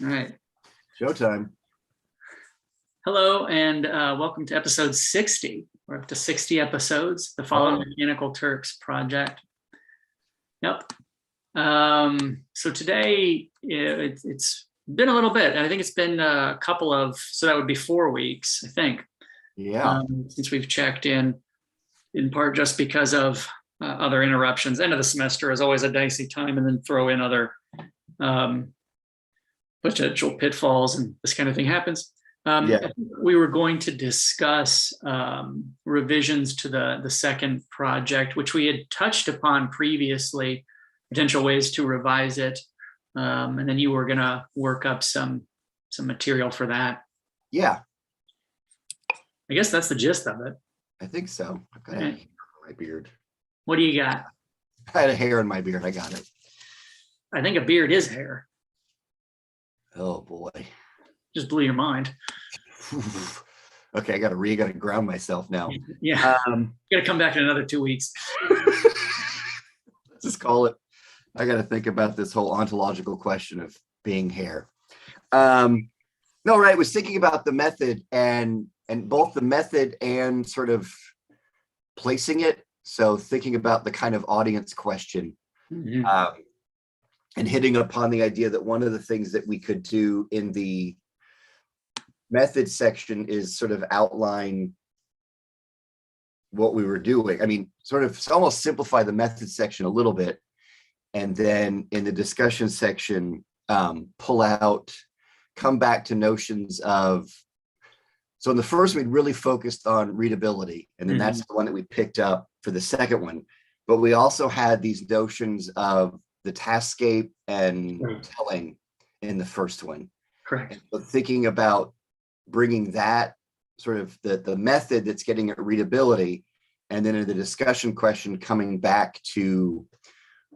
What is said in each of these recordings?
All right. Showtime. Hello, and welcome to episode 60. We're up to 60 episodes, the Following Mechanical Turks project. Yep. So today, it's been a little bit. I think it's been a couple of, so that would be 4 weeks, I think. Yeah. Since we've checked in part just because of other interruptions. End of the semester is always a dicey time, and then throw in other potential pitfalls, and this kind of thing happens. I think we were going to discuss revisions to the second project, which we had touched upon previously, potential ways to revise it, and then you were going to work up some material for that. Yeah. I guess that's the gist of it. I think so. I've got a hair in my beard. What do you got? I had a hair in my beard. I got it. I think a beard is hair. Oh boy. Just blew your mind. Okay, I gotta ground myself now. Yeah. Gotta come back in another 2 weeks. Let's just call it. I gotta think about this whole ontological question of being hair. No, right. I was thinking about the method and both the method and sort of placing it. So thinking about the kind of audience question. Mm-hmm. And hitting upon the idea that one of the things that we could do in the method section is sort of outline what we were doing. I mean, sort of almost simplify the method section a little bit. And then in the discussion section, come back to notions of, so in the first, we'd really focused on readability. And then that's the one that we picked up for the second one. But we also had these notions of the taskscape and telling in the first one. Correct. And so thinking about bringing that sort of the method that's getting at readability, and then in the discussion question coming back to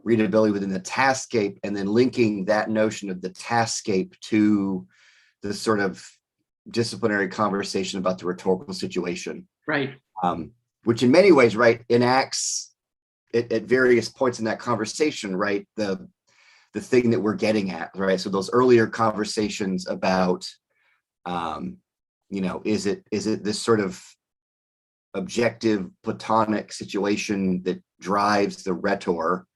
readability within the taskscape, and then linking that notion of the taskscape to the sort of disciplinary conversation about the rhetorical situation. Right. Which in many ways, right, enacts at various points in that conversation, right, the thing that we're getting at, right? So those earlier conversations about, is it this sort of objective Platonic situation that drives the rhetor,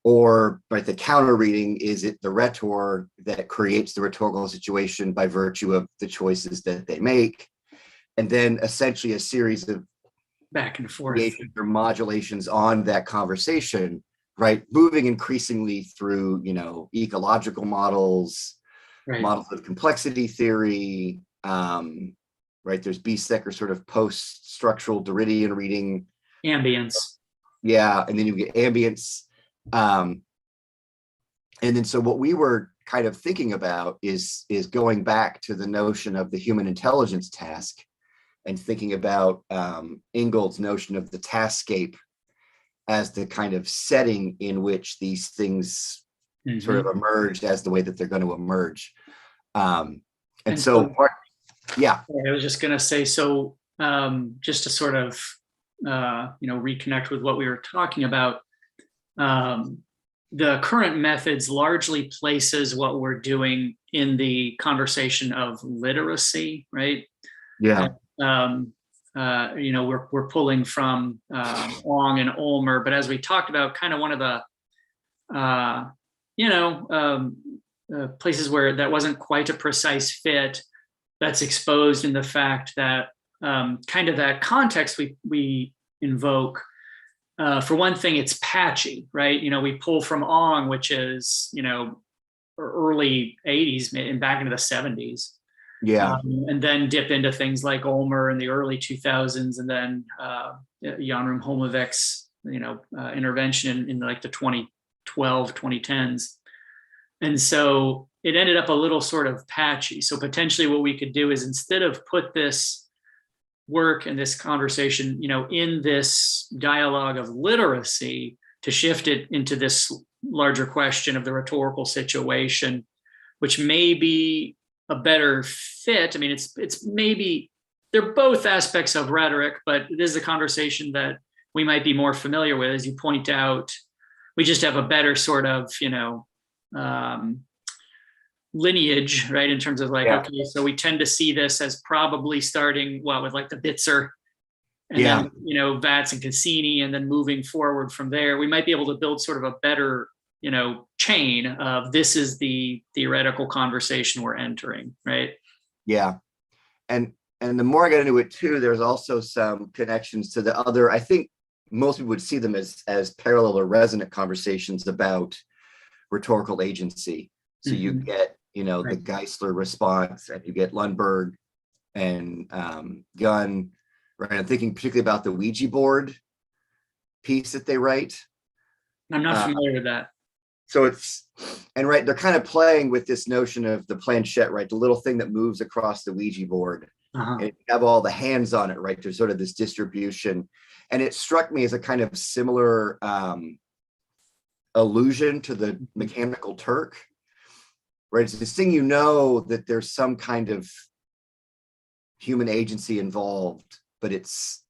or right, the counter reading, is it the rhetor that creates the rhetorical situation by virtue of the choices that they make? And then essentially a series of back and forth or modulations on that conversation, right? Moving increasingly through, ecological models, models of complexity theory, right? There's B-Secker sort of post-structural Derridian reading. Ambience. Yeah, and then you get ambience. And then so what we were kind of thinking about is going back to the notion of the human intelligence task, and thinking about Ingold's notion of the taskscape as the kind of setting in which these things sort of emerged as the way that they're going to emerge. I was just going to say, so just to sort of, reconnect with what we were talking about, the current methods largely places what we're doing in the conversation of literacy, right? Yeah. We're pulling from Ong and Ulmer, but as we talked about, kind of one of the places where that wasn't quite a precise fit, that's exposed in the fact that kind of that context we invoke. For one thing, it's patchy, right? We pull from Ong, which is early 80s and back into the 70s. Yeah. And then dip into things like Ulmer in the early 2000s, and then Jan Homovik's, intervention in like the 2012, 2010s. And so it ended up a little sort of patchy. So potentially what we could do is, instead of put this work and this conversation, in this dialogue of literacy, to shift it into this larger question of the rhetorical situation, which may be a better fit. I mean, it's maybe they're both aspects of rhetoric, but it is a conversation that we might be more familiar with. As you point out, we just have a better sort of, lineage, right? In terms of like, Yeah. okay, so we tend to see this as probably starting with like the Bitzer, and Yeah. then Vats and Cassini, and then moving forward from there. We might be able to build sort of a better chain of this is the theoretical conversation we're entering, right? Yeah. And the more I got into it too, there's also some connections to the other. I think most people would see them as parallel or resonant conversations about rhetorical agency. So you get, the Geisler response, and you get Lundberg and Gunn, right? I'm thinking particularly about the Ouija board piece that they write. I'm not familiar with that. So right, they're kind of playing with this notion of the planchette, right? The little thing that moves across the Ouija board. And you have all the hands on it, right? There's sort of this distribution. And it struck me as a kind of similar allusion to the mechanical Turk, right? It's this thing, that there's some kind of human agency involved, but it's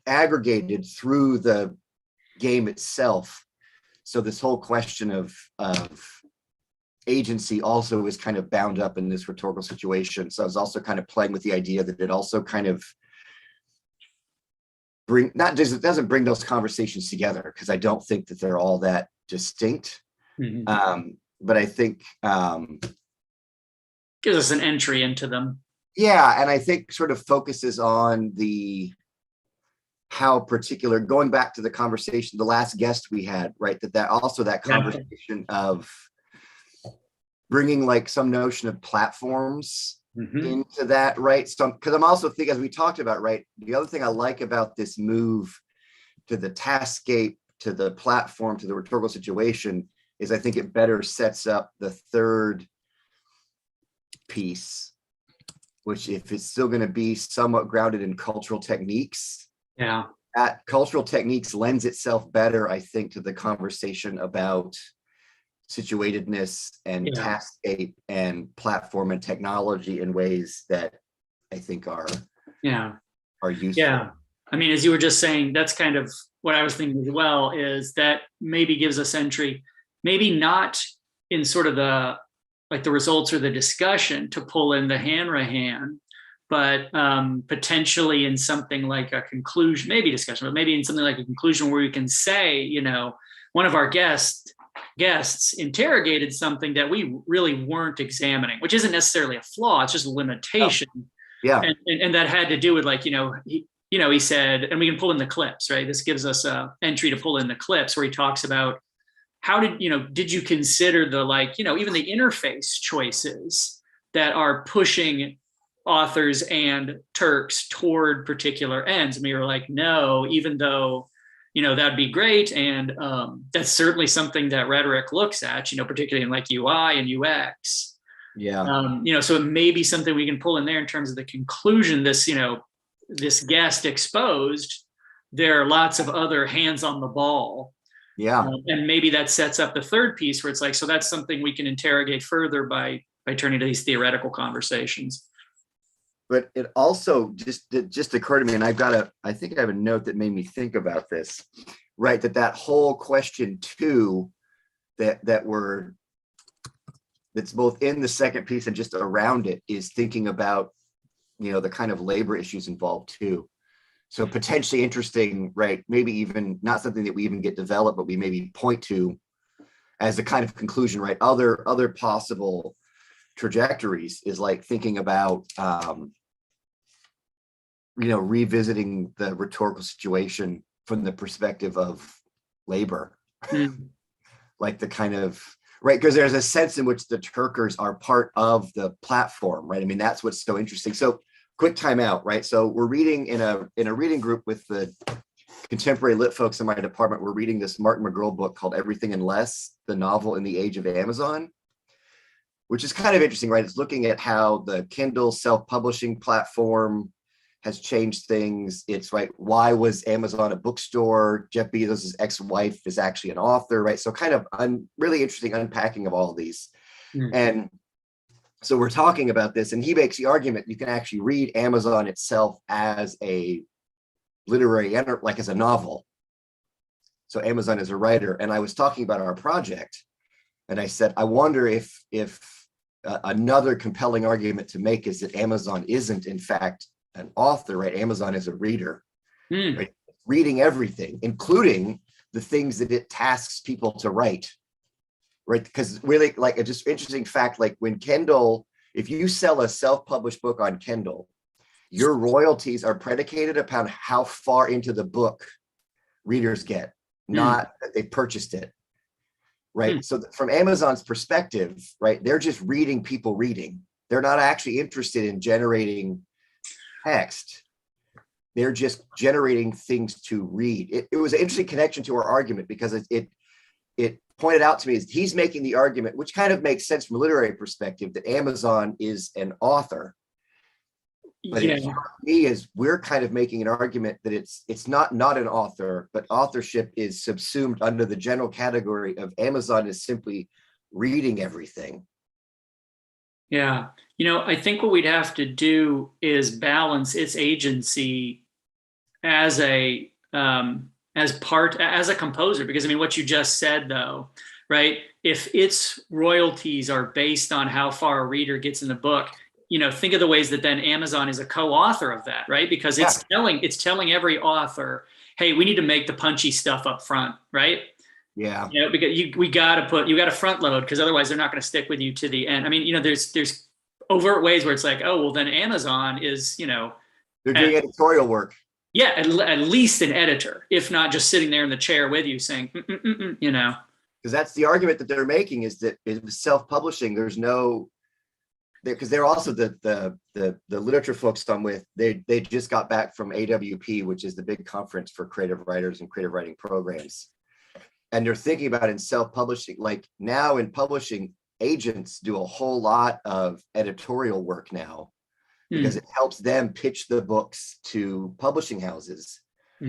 aggregated through the game itself. So this whole question of agency also is kind of bound up in this rhetorical situation. So I was also kind of playing with the idea that it also kind of it doesn't bring those conversations together, because I don't think that they're all that distinct. But I think gives us an entry into them. Yeah, and I think sort of focuses on how particular, going back to the conversation, the last guest we had, right? That conversation of bringing like some notion of platforms into that, right? So, because I'm also thinking, as we talked about, right, the other thing I like about this move to the taskscape, to the platform, to the rhetorical situation, is I think it better sets up the third piece, which, if it's still going to be somewhat grounded in cultural techniques, that cultural techniques lends itself better, I think, to the conversation about situatedness and taskscape and platform and technology in ways that I think are useful. Yeah. I mean, as you were just saying, that's kind of what I was thinking as well, is that maybe gives us entry, maybe not in sort of the results or the discussion to pull in the Hanrahan, but potentially in something like a conclusion, maybe discussion, but maybe in something like a conclusion where we can say, one of our guests interrogated something that we really weren't examining, which isn't necessarily a flaw, it's just a limitation. And that had to do with he said, and we can pull in the clips, right? This gives us a entry to pull in the clips where he talks about how did you consider the even the interface choices that are pushing authors and Turks toward particular ends? And we were like, no, even though that'd be great, and that's certainly something that rhetoric looks at, particularly in like UI and UX. So it may be something we can pull in there in terms of the conclusion. This guest exposed, there are lots of other hands on the ball. And maybe that sets up the third piece where it's like, so that's something we can interrogate further by turning to these theoretical conversations. But it also just occurred to me, and I think I have a note that made me think about this, right? That whole question too, that's both in the second piece and just around it, is thinking about, the kind of labor issues involved too. So potentially interesting, right? Maybe even not something that we even get developed, but we maybe point to as a kind of conclusion, right? Other possible trajectories is like thinking about, revisiting the rhetorical situation from the perspective of labor, like the kind of, right? Because there's a sense in which the Turkers are part of the platform, right? I mean, that's what's so interesting. So quick timeout, right? So we're reading in a reading group with the contemporary lit folks in my department. We're reading this Martin McGurl book called Everything and Less, the novel in the age of Amazon, which is kind of interesting, right? It's looking at how the Kindle self-publishing platform has changed things. It's right, why was Amazon a bookstore? Jeff Bezos' ex-wife is actually an author, right? So kind of really interesting unpacking of all of these. And so we're talking about this, and he makes the argument you can actually read Amazon itself as a literary, like as a novel. So Amazon is a writer. And I was talking about our project, And I said, I wonder if another compelling argument to make is that Amazon isn't in fact an author, right? Amazon is a reader, right? Reading everything, including the things that it tasks people to write, right? Because really, like a just interesting fact, like when Kindle, if you sell a self-published book on Kindle, your royalties are predicated upon how far into the book readers get, not that they purchased it, right? So from Amazon's perspective, right, they're just reading people reading. They're not actually interested in generating text. They're just generating things to read. It was an interesting connection to our argument because it pointed out to me is he's making the argument, which kind of makes sense from a literary perspective, that Amazon is an author. But it struck me is we're kind of making an argument that it's not an author, but authorship is subsumed under the general category of Amazon is simply reading everything. Yeah. I think what we'd have to do is balance its agency as a as a composer, because I mean, what you just said though, right? If its royalties are based on how far a reader gets in the book, think of the ways that then Amazon is a co-author of that, right? Because it's telling every author, hey, we need to make the punchy stuff up front, right? Yeah. Because you got to front load, because otherwise they're not going to stick with you to the end. I mean, there's overt ways where it's like, oh, well, then Amazon is, they're doing editorial work. Yeah, at least an editor, if not just sitting there in the chair with you saying, Because that's the argument that they're making is that self-publishing, there's no, because they're also the literature folks I'm with, they just got back from AWP, which is the big conference for creative writers and creative writing programs. And they're thinking about in self-publishing, like now in publishing, agents do a whole lot of editorial work now because it helps them pitch the books to publishing houses,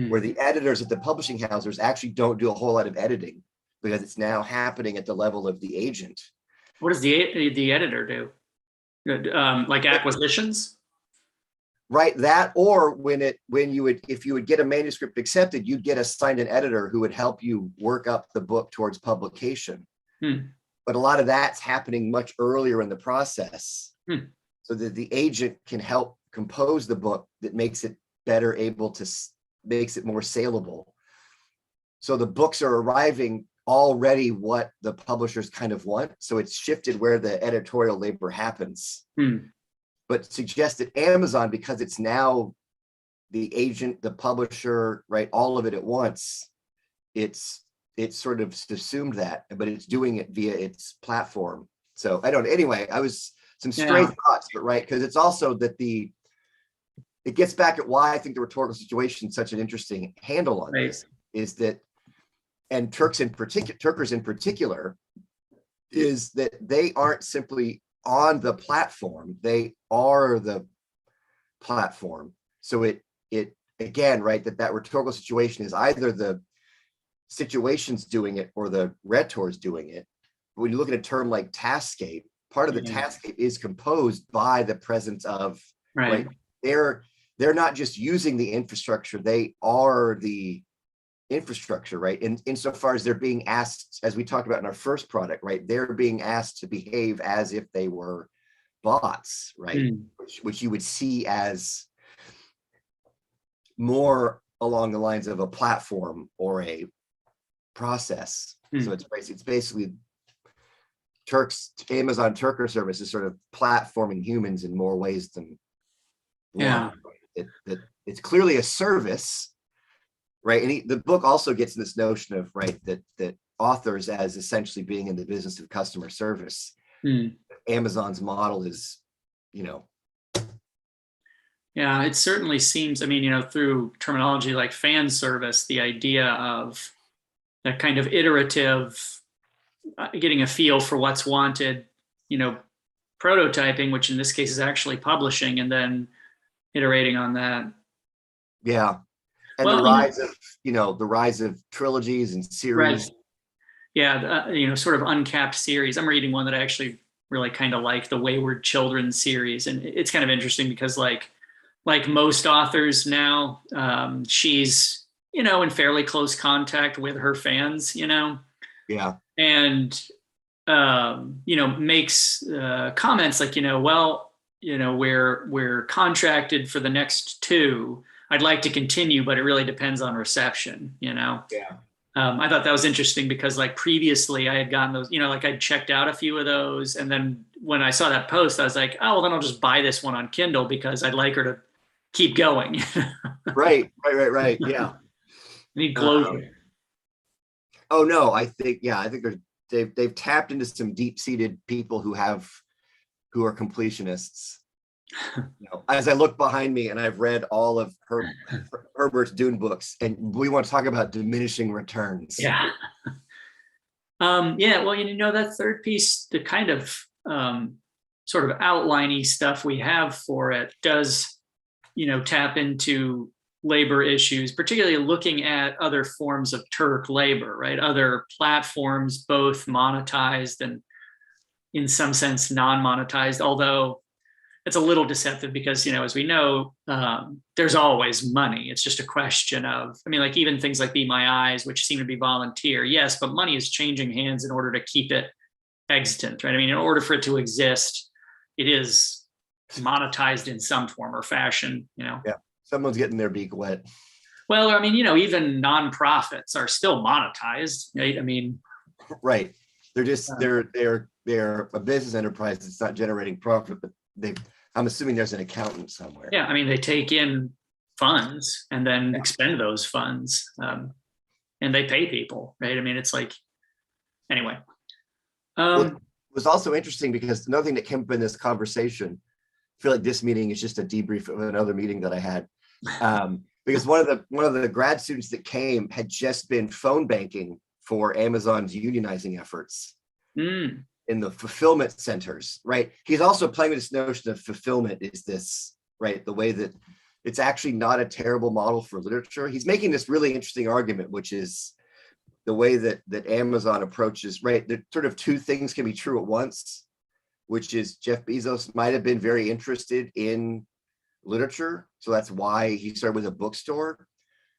where the editors at the publishing houses actually don't do a whole lot of editing because it's now happening at the level of the agent. What does the editor do? Like acquisitions? Right, that, or if you would get a manuscript accepted, you'd get assigned an editor who would help you work up the book towards publication. But a lot of that's happening much earlier in the process, so that the agent can help compose the book that makes it better makes it more saleable. So the books are arriving already what the publishers kind of want. So it's shifted where the editorial labor happens. But suggest that Amazon, because it's now the agent, the publisher, right, all of it at once, it's sort of assumed that, but it's doing it via its platform. So I don't, anyway, I was some stray thoughts, but right, because it's also that it gets back at why I think the rhetorical situation is such an interesting handle on this, is that, and Turks in particular, is that they aren't simply on the platform, they are the platform. So it again, right, that rhetorical situation is either the situation's doing it or the rhetor's doing it. But when you look at a term like taskscape, part of the taskscape is composed by the presence of, right? They're not just using the infrastructure, they are the infrastructure, right? And insofar as they're being asked, as we talked about in our first product, right, they're being asked to behave as if they were bots, right? Which you would see as more along the lines of a platform or a process. So it's basically Amazon Turker service is sort of platforming humans in more ways than one. It's clearly a service, right? And the book also gets this notion of, right, that authors as essentially being in the business of customer service. Amazon's model is, Yeah, it certainly seems, I mean, through terminology like fan service, the idea of that kind of iterative, getting a feel for what's wanted, prototyping, which in this case is actually publishing, and then iterating on that. Yeah. And the rise of trilogies and series. Yeah, sort of uncapped series. I'm reading one that I actually really kind of like, the Wayward Children series, and it's kind of interesting because like most authors now, she's in fairly close contact with her fans, Yeah. And makes comments like, well, we're contracted for the next 2. I'd like to continue, but it really depends on reception. Yeah. I thought that was interesting because like previously I had gotten those, like I'd checked out a few of those. And then when I saw that post, I was like, oh, well, then I'll just buy this one on Kindle because I'd like her to keep going. Right. Yeah. Need Um, closure. oh no, I think they've tapped into some deep-seated people who are completionists. As I look behind me, and I've read all of Herbert's Dune books, and we want to talk about diminishing returns. Yeah. Yeah. Well, that third piece, the kind of sort of outliney stuff we have for it does, tap into labor issues, particularly looking at other forms of Turk labor, right? Other platforms, both monetized and in some sense non-monetized, although it's a little deceptive because, as we know, there's always money. It's just a question of, like even things like Be My Eyes, which seem to be volunteer. Yes, but money is changing hands in order to keep it extant, right? In order for it to exist, it is monetized in some form or fashion, Yeah, someone's getting their beak wet. Well, even nonprofits are still monetized, right? Right. They're just they're a business enterprise that's not generating profit, but I'm assuming there's an accountant somewhere. Yeah, they take in funds and then expend those funds, and they pay people, right? It's like, anyway. It was also interesting because another thing that came up in this conversation, I feel like this meeting is just a debrief of another meeting that I had, because one of the grad students that came had just been phone banking for Amazon's unionizing efforts. In the fulfillment centers, right? He's also playing with this notion of fulfillment is this, right? The way that it's actually not a terrible model for literature. He's making this really interesting argument, which is the way that Amazon approaches, right? There sort of two things can be true at once, which is Jeff Bezos might have been very interested in literature. So that's why he started with a bookstore.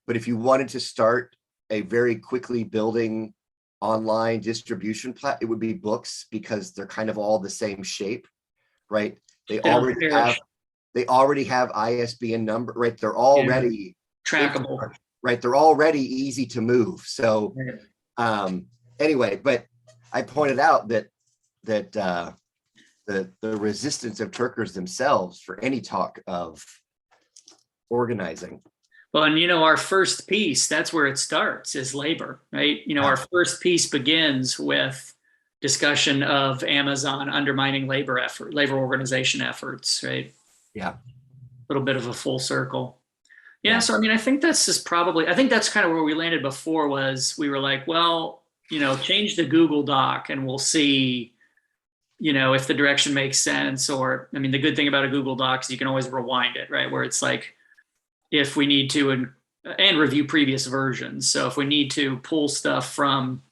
But if you wanted to start a very quickly building online distribution it would be books, because they're kind of all the same shape, right? They already have ISBN number, right? They're already trackable, right? They're already easy to move. So anyway, but I pointed out that the resistance of Turkers themselves for any talk of organizing. Well, and our first piece, that's where it starts, is labor, right? Our first piece begins with discussion of Amazon undermining labor organization efforts, right? Yeah. A little bit of a full circle. Yeah. So, I think that's kind of where we landed before, was we were like, well, change the Google Doc and we'll see, if the direction makes sense. Or, the good thing about a Google Doc is you can always rewind it, right? Where it's like, if we need to, and review previous versions. So if we need to pull stuff from,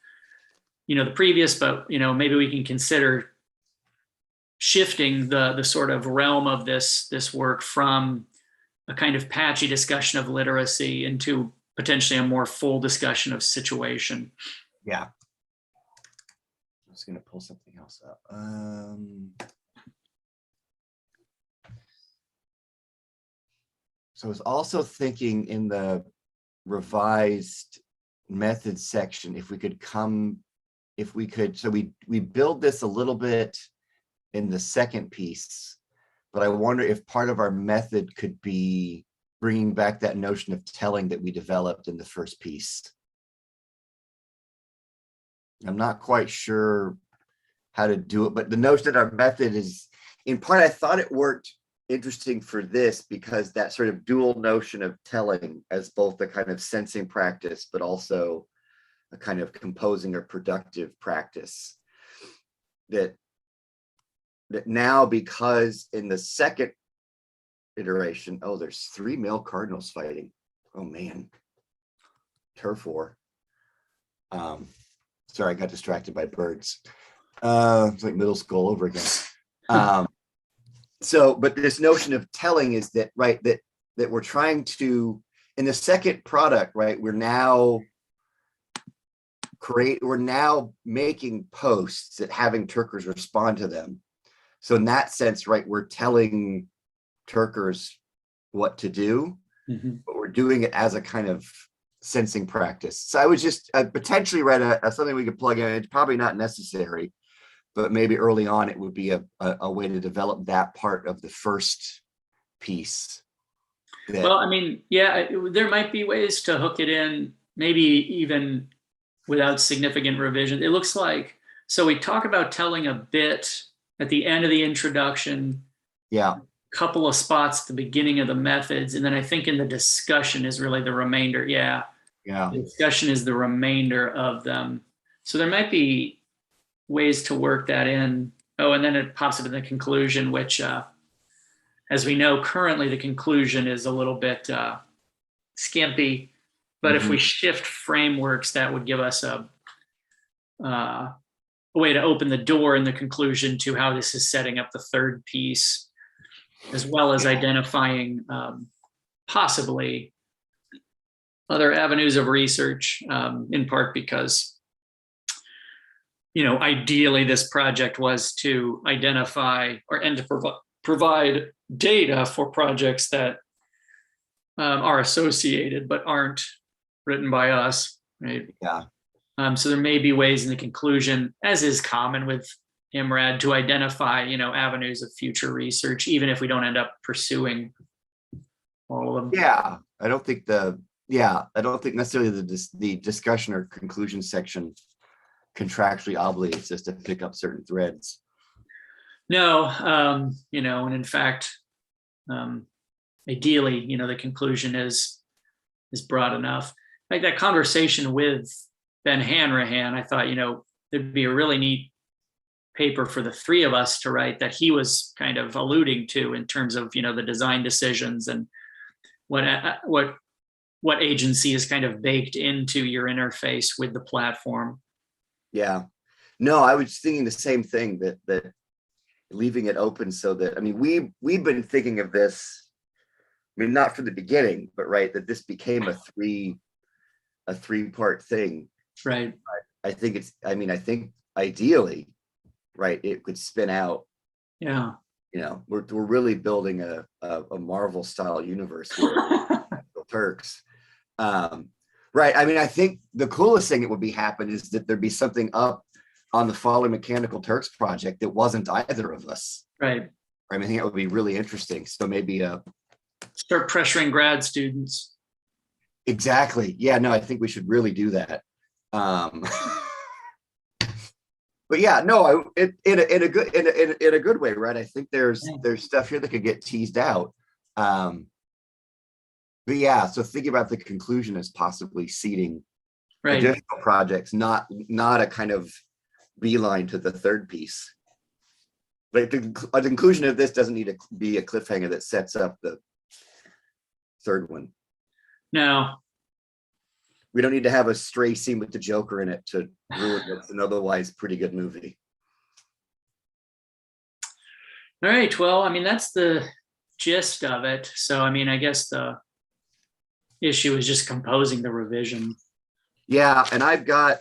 the previous, but, maybe we can consider shifting the sort of realm of this work from a kind of patchy discussion of literacy into potentially a more full discussion of situation. Yeah. I'm just going to pull something else up. So I was also thinking in the revised method section, so we build this a little bit in the second piece, but I wonder if part of our method could be bringing back that notion of telling that we developed in the first piece. I'm not quite sure how to do it, but the notion that our method is, in part, I thought it worked interesting for this because that sort of dual notion of telling as both a kind of sensing practice, but also a kind of composing or productive practice, that now, because in the second iteration, there's 3 male cardinals fighting. Oh man, turf war. Sorry, I got distracted by birds. It's like middle school over again. So, but this notion of telling is that, right, that we're trying to, in the second product, right, we're now we're now making posts and having Turkers respond to them. So in that sense, right, we're telling Turkers what to do, but we're doing it as a kind of sensing practice. So I was just potentially read something we could plug in. It's probably not necessary, but maybe early on it would be a way to develop that part of the first piece. Well, I mean, yeah, there might be ways to hook it in, maybe even without significant revision. It looks like, so we talk about telling a bit at the end of the introduction, yeah, couple of spots at the beginning of the methods, and then I think in the discussion is really the remainder. Yeah, yeah, the discussion is the remainder of them. So there might be ways to work that in. Oh, and then it pops up in the conclusion, which, as we know, currently the conclusion is a little bit skimpy. But if we shift frameworks, that would give us a way to open the door in the conclusion to how this is setting up the third piece, as well as identifying possibly other avenues of research, in part because, ideally this project was to identify and to provide data for projects that are associated but aren't written by us, right? yeah. So there may be ways in the conclusion, as is common with IMRAD, to identify, avenues of future research, even if we don't end up pursuing all of them. Yeah, I don't think necessarily the discussion or conclusion section contractually obligates us to pick up certain threads. No, and in fact, ideally, the conclusion is broad enough. Like that conversation with Ben Hanrahan, I thought, there'd be a really neat paper for the three of us to write that he was kind of alluding to in terms of, the design decisions and what agency is kind of baked into your interface with the platform. Yeah, no, I was thinking the same thing, that leaving it open so that, I mean, we've been thinking of this, I mean, not from the beginning, but right, that this became a three-part thing. Right. I think ideally, right, it could spin out. Yeah. We're really building a Marvel style universe here. Turks. Right. I mean, I think the coolest thing that would be happen is that there'd be something up on the Falling Mechanical Turks project that wasn't either of us. Right. I mean, I think that would be really interesting. So maybe start pressuring grad students. Exactly. Yeah, no, I think we should really do that. But yeah, no, in a good way, right? I think there's stuff here that could get teased out. But yeah, so thinking about the conclusion as possibly seeding additional projects, not a kind of beeline to the third piece. But the conclusion of this doesn't need to be a cliffhanger that sets up the third one. No. We don't need to have a stray scene with the Joker in it to ruin what's an otherwise pretty good movie. All right. Well, I mean, that's the gist of it. So, I mean, I guess the issue is just composing the revision. Yeah, and I've got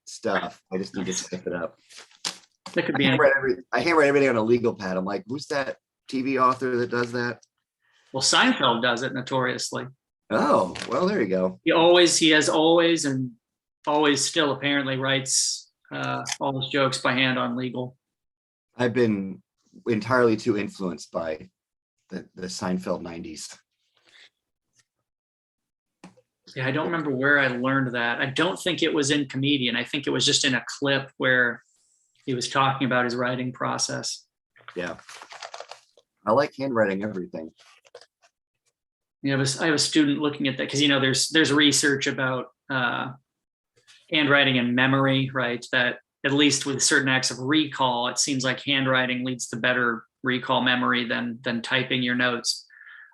stuff. I just need to step it up. That could be. I handwrite everything on a legal pad. I'm like, who's that TV author that does that? Well, Seinfeld does it notoriously. Oh, well, there you go. He has always still apparently writes all his jokes by hand on legal. I've been entirely too influenced by the Seinfeld 90s. Yeah, I don't remember where I learned that. I don't think it was in Comedian. I think it was just in a clip where he was talking about his writing process. Yeah. I like handwriting everything. I have a student looking at that because, there's research about handwriting and memory, right? That at least with certain acts of recall, it seems like handwriting leads to better recall memory than typing your notes.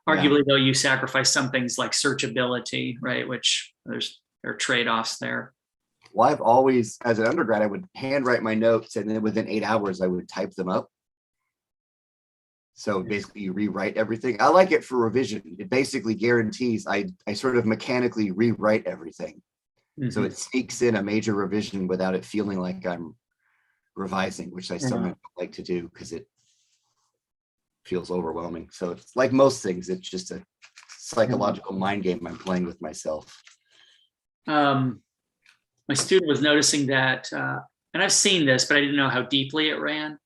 Arguably, though, you sacrifice some things like searchability, right? Which there are trade-offs there. Well, I've always, as an undergrad, I would handwrite my notes, and then within 8 hours, I would type them up. So basically, you rewrite everything. I like it for revision. It basically guarantees I sort of mechanically rewrite everything. So Mhm. it sneaks in a major revision without it feeling like I'm revising, which I Yeah. sometimes like to do because it feels overwhelming. So it's like most things, it's just a psychological mind game I'm playing with myself. Um, my student was noticing that, and I've seen this, but I didn't know how deeply it ran.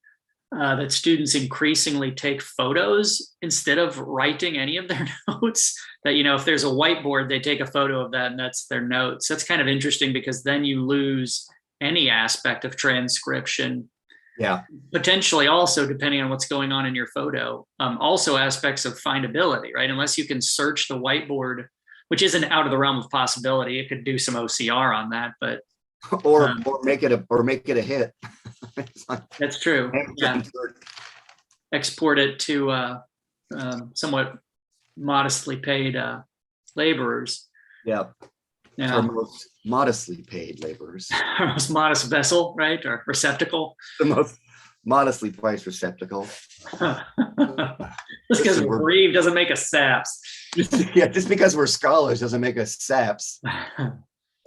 That students increasingly take photos instead of writing any of their notes. That, if there's a whiteboard, they take a photo of that and that's their notes. That's kind of interesting because then you lose any aspect of transcription, Yeah. potentially also depending on what's going on in your photo. Also aspects of findability, right? Unless you can search the whiteboard, which isn't out of the realm of possibility. It could do some OCR on that, but Or um, make it a hit. It's like that's true. Yeah, export it to somewhat modestly paid laborers. yeah, for Yeah, most modestly paid laborers. our most modest vessel, right, or receptacle. The most modestly priced receptacle. Just because Listen, we're bereaved doesn't make us saps. yeah, just because we're scholars doesn't make us saps.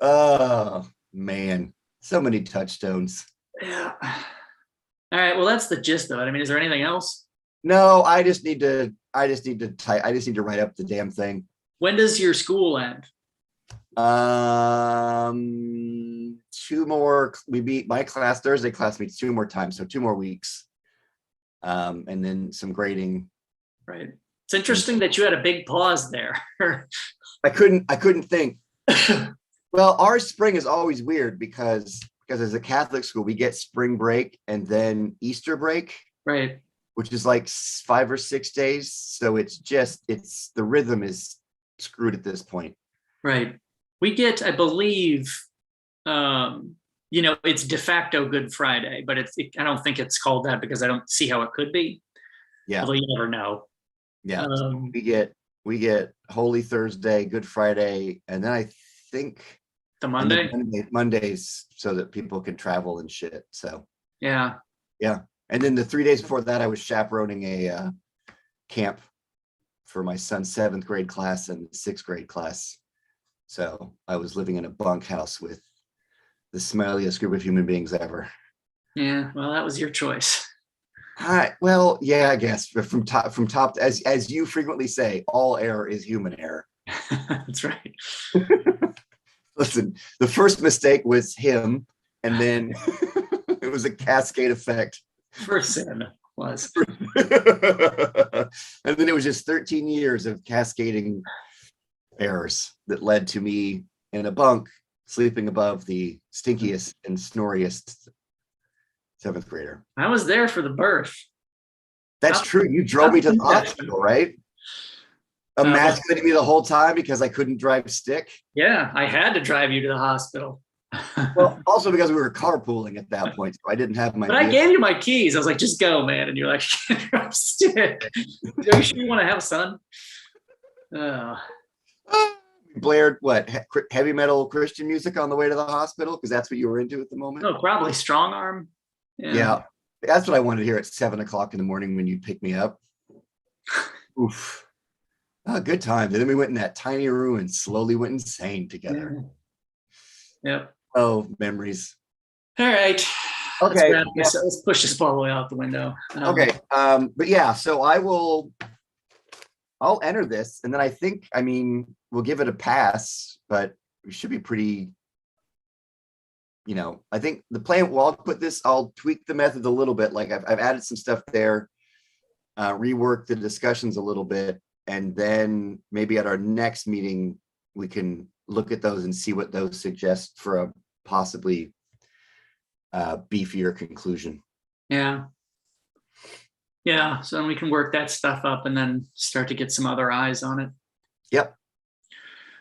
Oh man, so many touchstones. Yeah. All right. Well, that's the gist of it. I mean, is there anything else? No, I just need to type. I just need to write up the damn thing. When does your school end? Two more. We beat my class. Thursday class meets two more times, so 2 more weeks. And then some grading. Right. It's interesting that you had a big pause there. I couldn't think. Well, our spring is always weird because as a Catholic school, we get spring break and then Easter break, Right. which is like 5 or 6 days. So it's the rhythm is screwed at this point. Right. We get, I believe, it's de facto Good Friday, but I don't think it's called that because I don't see how it could be. Yeah. Although you never know. Yeah. We get Holy Thursday, Good Friday, and then I think The Monday. Mondays so that people can travel and shit. So Yeah. yeah. And then the 3 days before that, I was chaperoning a camp for my son's 7th grade class and 6th grade class. So I was living in a bunkhouse with the smileyest group of human beings ever. Yeah. Well, that was your choice. Well, yeah, I guess. But from top, as you frequently say, all error is human error. That's right. Listen, the first mistake was him, and then it was a cascade effect. First sin was. And then it was just 13 years of cascading errors that led to me in a bunk sleeping above the stinkiest and snoriest 7th grader. I was there for the birth. That's true. You drove me to the hospital, right? Emasculating me the whole time because I couldn't drive stick. Yeah, I had to drive you to the hospital. Well, also because we were carpooling at that point, so I didn't have my. But I gave you my keys. I was like, just go, man. And you're like, I can't drive stick. Are you sure you want to have a son? Blared what heavy metal Christian music on the way to the hospital because that's what you were into at the moment. Oh, probably strong arm. Yeah, that's what I wanted to hear at 7 o'clock in the morning when you'd pick me up. Oof. Oh, good times. And then we went in that tiny room and slowly went insane together. Yep. Oh, memories. All right. Okay. Let's push this ball all the way out the window. Okay. But yeah, so I'll enter this and then I mean, we'll give it a pass, but we should be pretty, I think the plan, well, I'll tweak the method a little bit. Like I've added some stuff there, rework the discussions a little bit. And then maybe at our next meeting, we can look at those and see what those suggest for a possibly beefier conclusion. Yeah. Yeah. So then we can work that stuff up and then start to get some other eyes on it. Yep.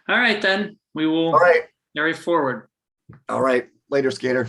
All right, then we will All right. carry forward. All right. Later, skater.